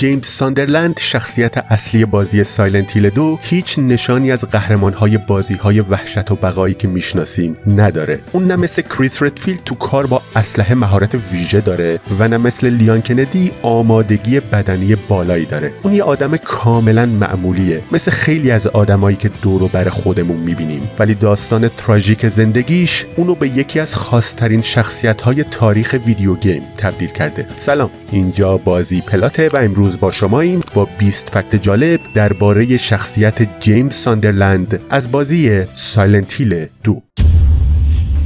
جیمز ساندرلند، شخصیت اصلی بازی سایلنت هیل 2، هیچ نشانی از قهرمان‌های بازی‌های وحشت و بقایی که میشناسیم نداره. اون نه مثل کریس ردفیلد تو کار با اسلحه مهارت ویژه داره و نه مثل لیان کندی آمادگی بدنی بالایی داره. اون یه آدم کاملا معمولیه، مثل خیلی از آدمایی که دور و بر خودمون میبینیم، ولی داستان تراژیک زندگیش اونو به یکی از خاص‌ترین شخصیت‌های تاریخ ویدیو گیم تبدیل کرده. سلام، اینجا بازی پلاته و امروز با شماییم با 20 فکت جالب درباره شخصیت جیمز ساندرلند از بازی سایلنت هیل 2.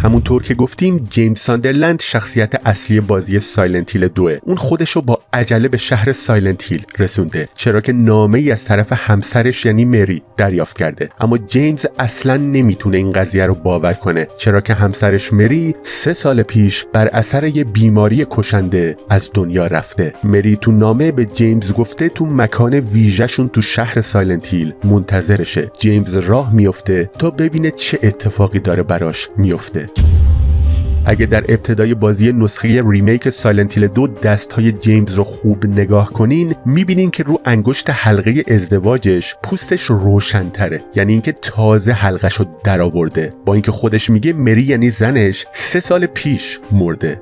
همونطور که گفتیم جیمز ساندرلند شخصیت اصلی بازی سایلنت هیل 2. اون خودشو با عجله به شهر سایلنت هیل رسونده، چرا که نامه‌ای از طرف همسرش یعنی مری دریافت کرده. اما جیمز اصلاً نمیتونه این قضیه رو باور کنه، چرا که همسرش مری 3 سال پیش بر اثر یه بیماری کشنده از دنیا رفته. مری تو نامه به جیمز گفته تو مکان ویژه‌شون تو شهر سایلنت هیل منتظرشه. جیمز راه میفته تا ببینه چه اتفاقی داره براش میفته. اگه در ابتدای بازی نسخه ریمیک سایلنت هیل 2 دستهای جیمز رو خوب نگاه کنین، میبینین که رو انگشت حلقه ازدواجش پوستش روشن‌تره، یعنی اینکه تازه حلقه‌شو درآورده، با اینکه خودش میگه مری یعنی زنش 3 سال پیش مرده.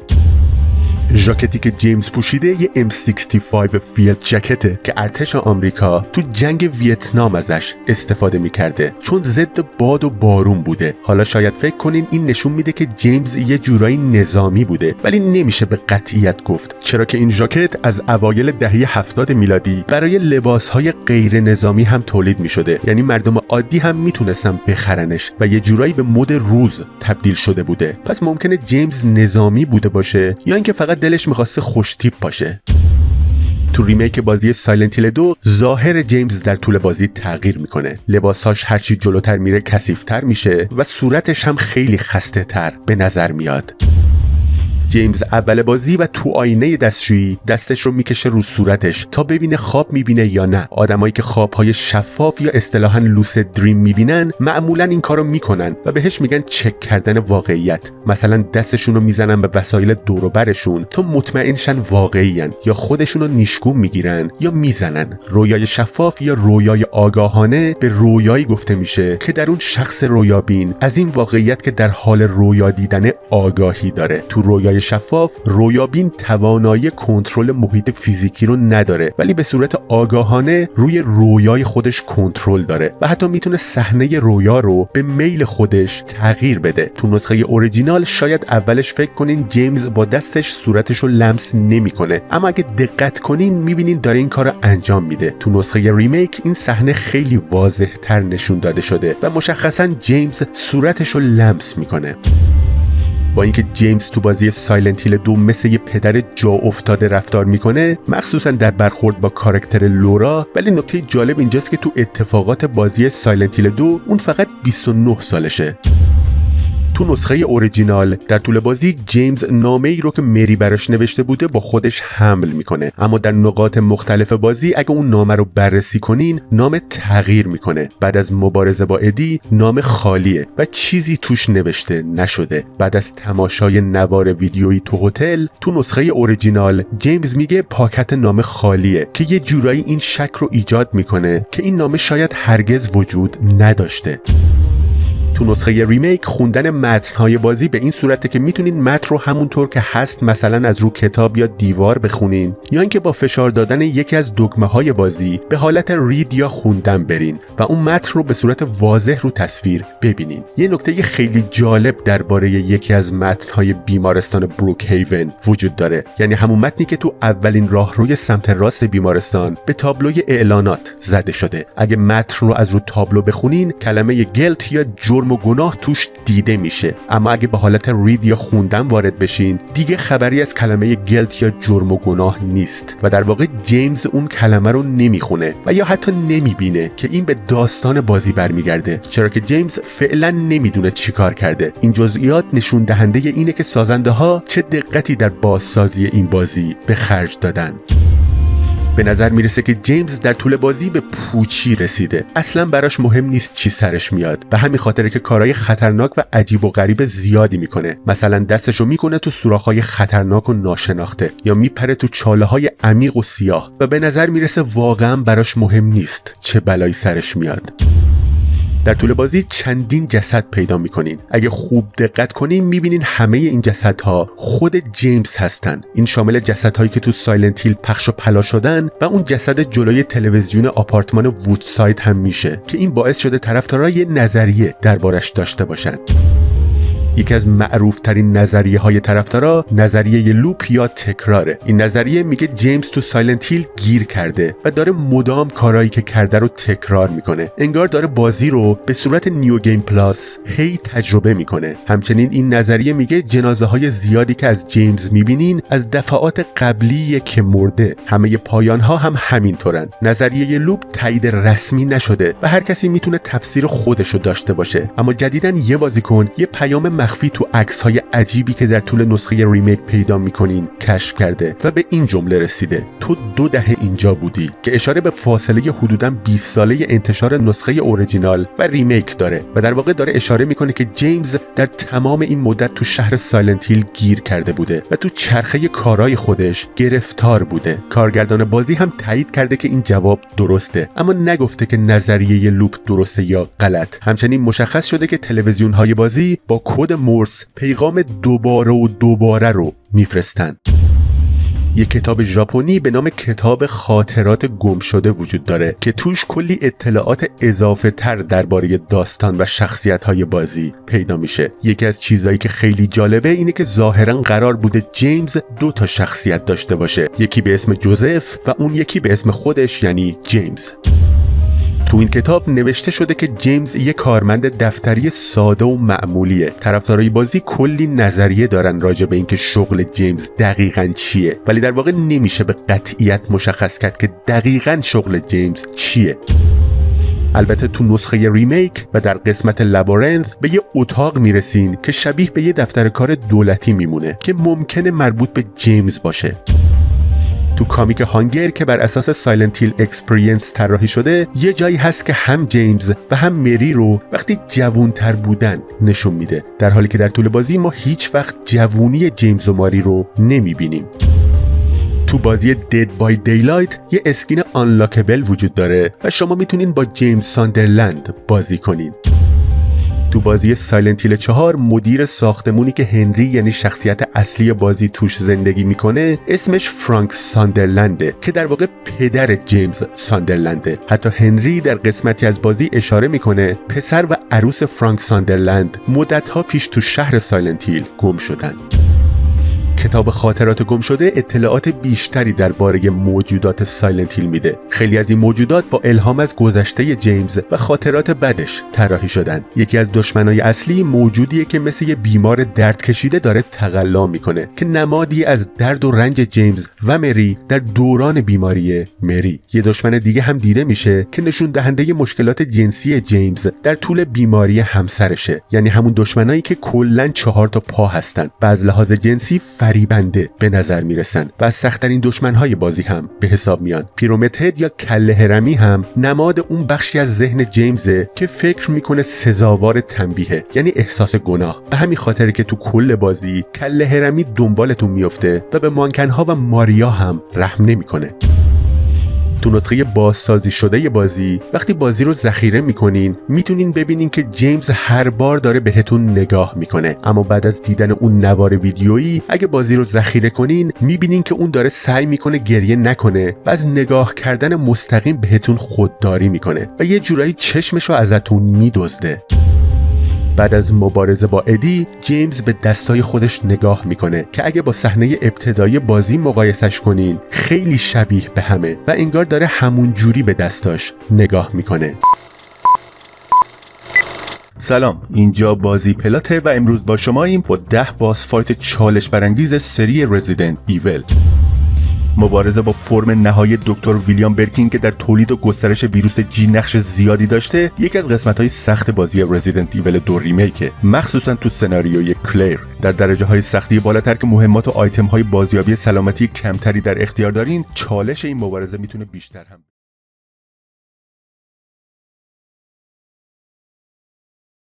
ژاکتی که جیمز پوشیده یه M65 فیلد جکته که ارتش آمریکا تو جنگ ویتنام ازش استفاده میکرده، چون ضد باد و بارون بوده. حالا شاید فکر کنین این نشون میده که جیمز یه جورایی نظامی بوده، ولی نمیشه به قطعیت گفت، چرا که این ژاکت از اوایل دهه 70 میلادی برای لباسهای غیر نظامی هم تولید میشده، یعنی مردم عادی هم میتونستن بخرنش و یه جورایی به مد روز تبدیل شده بوده. پس ممکنه جیمز نظامی بوده باشه یا اینکه فقط دلش میخواسته خوش تیپ باشه. تو ریمیک بازی سایلنت هیل 2 ظاهر جیمز در طول بازی تغییر میکنه. لباساش هرچی جلوتر میره کثیف‌تر میشه و صورتش هم خیلی خسته تر به نظر میاد. جیمز اول بازی و تو آینه دستشویی دستش رو میکشه رو صورتش تا ببینه خواب میبینه یا نه. آدمایی که خوابهای شفاف یا اصطلاحاً لوسید دریم میبینن معمولاً این کارو میکنن و بهش میگن چک کردن واقعیت. مثلا دستشون رو میزنن به وسایل دور و برشون تا مطمئن شن واقعی‌ان، یا خودشون رو نیشگون میگیرن یا میزنن. رویای شفاف یا رویای آگاهانه به رویایی گفته میشه که در اون شخص رویابین از این واقعیت که در حال رویا دیدن آگاهی داره. تو رویای شفاف رویابین توانایی کنترل محیط فیزیکی رو نداره، ولی به صورت آگاهانه روی رویای خودش کنترل داره و حتی میتونه صحنه رویا رو به میل خودش تغییر بده. تو نسخه اورجینال شاید اولش فکر کنین جیمز با دستش صورتش رو لمس نمیکنه، اما اگه دقت کنین میبینین داره این کارو انجام میده. تو نسخه ریمیک این صحنه خیلی واضح تر نشون داده شده و مشخصاً جیمز صورتش رو لمس میکنه. با اینکه جیمز تو بازی سایلنت هیل 2 مثل یه پدر جا افتاده رفتار میکنه، مخصوصا در برخورد با کاراکتر لورا، ولی نکته جالب اینجاست که تو اتفاقات بازی سایلنت هیل 2 اون فقط 29 سالشه. تو نسخه اورجینال در طول بازی جیمز نامه‌ای رو که مری براش نوشته بوده با خودش حمل میکنه، اما در نقاط مختلف بازی اگه اون نامه رو بررسی کنین نامه تغییر میکنه. بعد از مبارزه با ادی نامه خالیه و چیزی توش نوشته نشده. بعد از تماشای نوار ویدیویی تو هتل تو نسخه اورجینال جیمز میگه پاکت نامه خالیه که یه جورایی این شک رو ایجاد میکنه که این نامه شاید هرگز وجود نداشته. تو نسخه ریمیک خوندن متن‌های بازی به این صورته که میتونین متن رو همونطور که هست مثلا از رو کتاب یا دیوار بخونین، یا اینکه با فشار دادن یکی از دکمه‌های بازی به حالت رید یا خوندن برین و اون متن رو به صورت واضح رو تصویر ببینین. یه نکته خیلی جالب درباره یکی از متن‌های بیمارستان بروک هیون وجود داره، یعنی همون متنی که تو اولین راهروی سمت راست بیمارستان به تابلوی اعلانات زده شده. اگه متن رو از رو تابلو بخونین کلمه گلت یا جرم و گناه توش دیده میشه، اما اگه به حالت رید یا خوندن وارد بشین دیگه خبری از کلمه گلت یا جرم و گناه نیست و در واقع جیمز اون کلمه رو نمیخونه و یا حتی نمیبینه که این به داستان بازی برمیگرده، چرا که جیمز فعلا نمیدونه چی کار کرده. این جزئیات نشون دهنده اینه که سازنده ها چه دقتی در بازسازی این بازی به خرج دادن. به نظر میرسه که جیمز در طول بازی به پوچی رسیده. اصلا براش مهم نیست چی سرش میاد. به همین خاطره که کارهای خطرناک و عجیب و غریب زیادی میکنه. مثلا دستشو میکنه تو سوراخ‌های خطرناک و ناشناخته یا میپره تو چاله‌های عمیق و سیاه و به نظر میرسه واقعا براش مهم نیست چه بلایی سرش میاد. در طول بازی چندین جسد پیدا میکنین. اگه خوب دقت کنین میبینین همه این جسدها خود جیمز هستن. این شامل جسدهایی که تو سایلنت هیل پخش و پلا شدن و اون جسد جلوی تلویزیون آپارتمان وودساید هم میشه که این باعث شده طرفدارا یه نظریه دربارش داشته باشن. یکی از معروف ترین نظریه های طرفدارا نظریه لوپ یا تکراره. این نظریه میگه جیمز تو سایلنت هیل گیر کرده و داره مدام کارهایی که کرده رو تکرار میکنه. انگار داره بازی رو به صورت نیو گیم پلاس هی تجربه میکنه. همچنین این نظریه میگه جنازه های زیادی که از جیمز میبینین از دفعات قبلیه که مرده. همه پایان ها هم همینطورن. نظریه لوپ تایید رسمی نشده و هر کسی میتونه تفسیر خودشو داشته باشه. اما جدیداً یه بازیکن یه پیام مخفی تو عکس‌های عجیبی که در طول نسخه ریمیک پیدا می‌کنین کشف کرده و به این جمله رسیده: تو 2 دهه اینجا بودی، که اشاره به فاصله حدوداً 20 ساله انتشار نسخه اورجینال و ریمیک داره و در واقع داره اشاره می‌کنه که جیمز در تمام این مدت تو شهر سایلنت هیل گیر کرده بوده و تو چرخه کارهای خودش گرفتار بوده. کارگردان بازی هم تایید کرده که این جواب درسته، اما نگفته که نظریه لوپ درسته یا غلط. همچنین مشخص شده که تلویزیون‌های بازی با کد مورس پیغام دوباره رو میفرستن. یک کتاب ژاپنی به نام کتاب خاطرات گم شده وجود داره که توش کلی اطلاعات اضافه تر درباره داستان و شخصیت‌های بازی پیدا میشه. یکی از چیزایی که خیلی جالبه اینه که ظاهراً قرار بوده جیمز 2 تا شخصیت داشته باشه، یکی به اسم جوزف و اون یکی به اسم خودش یعنی جیمز. تو این کتاب نوشته شده که جیمز یک کارمند دفتری ساده و معمولیه. طرفدارای بازی کلی نظریه دارن راجع به اینکه شغل جیمز دقیقاً چیه، ولی در واقع نمیشه به قطعیت مشخص کرد که دقیقاً شغل جیمز چیه. البته تو نسخه ریمیک و در قسمت لابورنث به یه اتاق میرسین که شبیه به یه دفتر کار دولتی میمونه که ممکنه مربوط به جیمز باشه. تو کامیک هانگر که بر اساس سایلنت هیل اکسپریانس طراحی شده، یه جایی هست که هم جیمز و هم مری رو وقتی جوان‌تر بودن نشون میده، در حالی که در طول بازی ما هیچ وقت جوونی جیمز و ماری رو نمیبینیم. تو بازی دد بای دیلایت یه اسکین آنلاکبل وجود داره و شما میتونین با جیمز ساندرلند بازی کنین. تو بازی سایلنت هیل 4 مدیر ساختمونی که هنری یعنی شخصیت اصلی بازی توش زندگی میکنه اسمش فرانک ساندرلنده که در واقع پدر جیمز ساندرلنده. حتی هنری در قسمتی از بازی اشاره میکنه پسر و عروس فرانک ساندرلند مدت‌ها پیش تو شهر سایلنت هیل گم شدن. کتاب خاطرات گم شده اطلاعات بیشتری درباره موجودات سایلنت هیل میده. خیلی از این موجودات با الهام از گذشته جیمز و خاطرات بدش طراحی شدن. یکی از دشمنای اصلی موجودیه که مثل یه بیمار درد کشیده داره تقلا میکنه که نمادی از درد و رنج جیمز و مری در دوران بیماری مری. یه دشمن دیگه هم دیده میشه که نشون دهنده مشکلات جنسی جیمز در طول بیماری همسرشه، یعنی همون دشمنایی که کلاً 4 تا پا هستن و از لحاظ جنسی فریبنده به نظر میرسن و از سخت‌ترین دشمن‌های بازی هم به حساب میان. پیرامید یا کله هرمی هم نماد اون بخشی از ذهن جیمزه که فکر میکنه سزاوار تنبیهه، یعنی احساس گناه. به همین خاطره که تو کل بازی کله هرمی دنبالتون میفته و به مانکنها و ماریا هم رحم نمیکنه. تو نسخه بازسازی شده بازی وقتی بازی رو ذخیره میکنین میتونین ببینین که جیمز هر بار داره بهتون نگاه میکنه، اما بعد از دیدن اون نوار ویدیویی اگه بازی رو ذخیره کنین میبینین که اون داره سعی میکنه گریه نکنه و از نگاه کردن مستقیم بهتون خودداری میکنه و یه جورایی چشمش رو ازتون میدزده. بعد از مبارزه با ادی، جیمز به دستای خودش نگاه میکنه که اگه با صحنه ابتدایی بازی مقایسش کنین خیلی شبیه به همه و انگار داره همون جوری به دستاش نگاه میکنه. سلام، اینجا بازی پلاته و امروز با شماییم با 10 باس فایت چالش برانگیز سری رزیدنت ایول. مبارزه با فرم نهایی دکتر ویلیام برکین که در تولید و گسترش ویروس جی نقش زیادی داشته، یکی از قسمت‌های سخت بازی رزیدنت ایول 2 ریمیکه، مخصوصا تو سناریوی کلیر. در درجه‌های سختی بالاتر که مهمات و آیتم‌های بازیابی سلامتی کمتری در اختیار دارین، چالش این مبارزه میتونه بیشتر هم